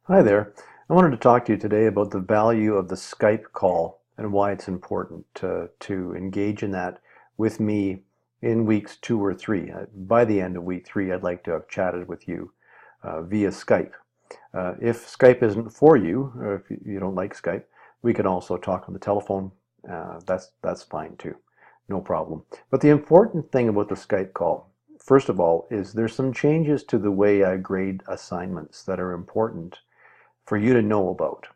Hi there. I wanted to talk to you today about the value of the Skype call and why it's important to engage in that with me in weeks 2 or 3. By the end of week 3, I'd like to have chatted with you via Skype. If Skype isn't for you, or if you don't like Skype, we can also talk on the telephone. That's fine too, no problem. But the important thing about the Skype call, first of all, is there's some changes to the way I grade assignments that are important for you to know about.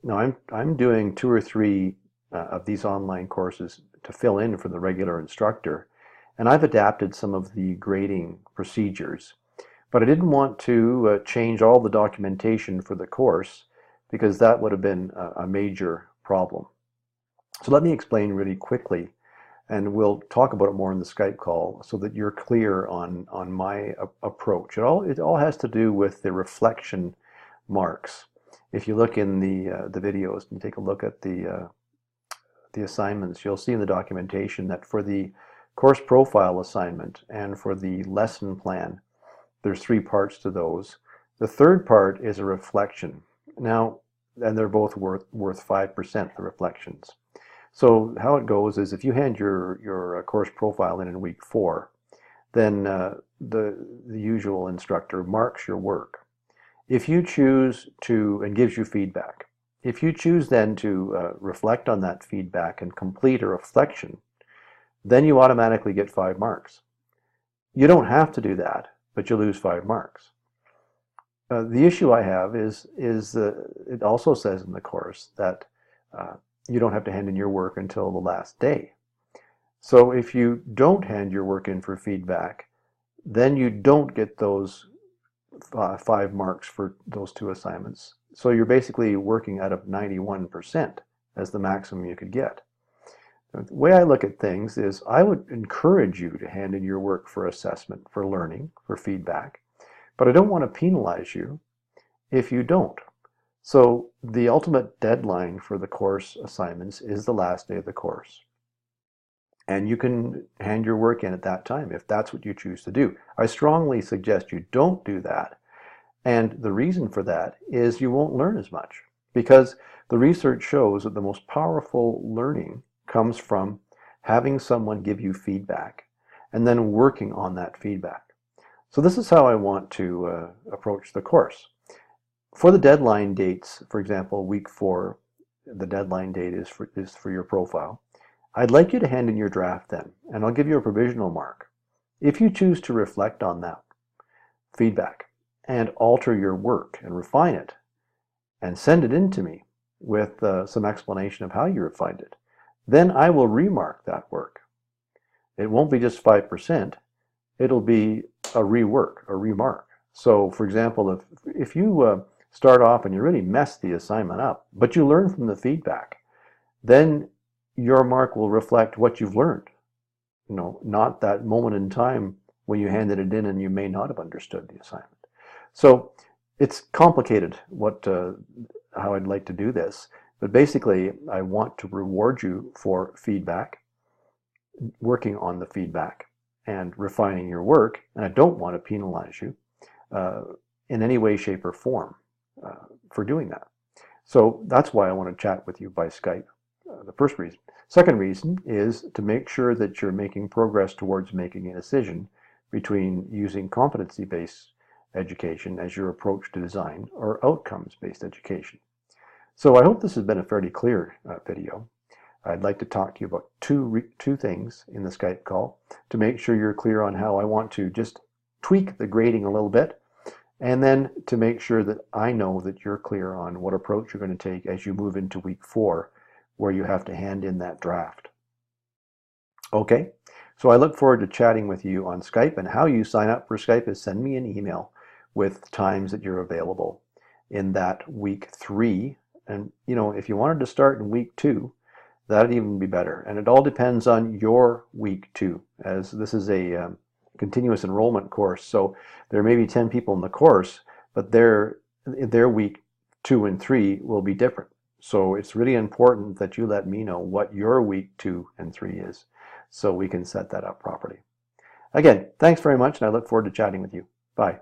Now I'm doing 2 or 3 of these online courses to fill in for the regular instructor, and I've adapted some of the grading procedures, but I didn't want to change all the documentation for the course because that would have been a major problem. So let me explain really quickly, and we'll talk about it more in the Skype call so that you're clear on my approach. It all has to do with the reflection marks. If you look in the videos and take a look at the assignments, you'll see in the documentation that for the course profile assignment and for the lesson plan, there's 3 parts to those. The third part is a reflection. Now, and they're both worth 5%, the reflections. So how it goes is if you hand your course profile in week 4, then the usual instructor marks your work. If you choose to, and gives you feedback, if you choose then to reflect on that feedback and complete a reflection, then you automatically get 5 marks. You don't have to do that, but you lose 5 marks. The issue I have is it also says in the course that you don't have to hand in your work until the last day. So if you don't hand your work in for feedback, then you don't get those 5 marks for those 2 assignments. So you're basically working out of 91% as the maximum you could get. The way I look at things is I would encourage you to hand in your work for assessment, for learning, for feedback, but I don't want to penalize you if you don't. So the ultimate deadline for the course assignments is the last day of the course. And you can hand your work in at that time if that's what you choose to do. I strongly suggest you don't do that. And the reason for that is you won't learn as much, because the research shows that the most powerful learning comes from having someone give you feedback and then working on that feedback. So this is how I want to approach the course. For the deadline dates, for example, week 4, the deadline date is for your profile. I'd like you to hand in your draft then, and I'll give you a provisional mark. If you choose to reflect on that feedback and alter your work and refine it and send it in to me with some explanation of how you refined it, then I will remark that work. It won't be just 5%, it'll be a rework, a remark. So for example, if you start off and you really mess the assignment up, but you learn from the feedback, then your mark will reflect what you've learned. Not that moment in time when you handed it in and you may not have understood the assignment. So it's complicated how I'd like to do this, but basically I want to reward you for feedback, working on the feedback and refining your work, and I don't want to penalize you in any way, shape, or form for doing that. So that's why I want to chat with you by Skype. The first reason. Second reason is to make sure that you're making progress towards making a decision between using competency-based education as your approach to design or outcomes-based education. So I hope this has been a fairly clear video. I'd like to talk to you about two things in the Skype call to make sure you're clear on how I want to just tweak the grading a little bit, and then to make sure that I know that you're clear on what approach you're going to take as you move into week 4, where you have to hand in that draft. Okay, so I look forward to chatting with you on Skype, and how you sign up for Skype is send me an email with times that you're available in that week 3. And if you wanted to start in week 2, that'd even be better. And it all depends on your week 2, as this is a continuous enrollment course. So there may be 10 people in the course, but their week 2 and 3 will be different. So it's really important that you let me know what your week 2 and 3 is, so we can set that up properly. Again, thanks very much, and I look forward to chatting with you. Bye.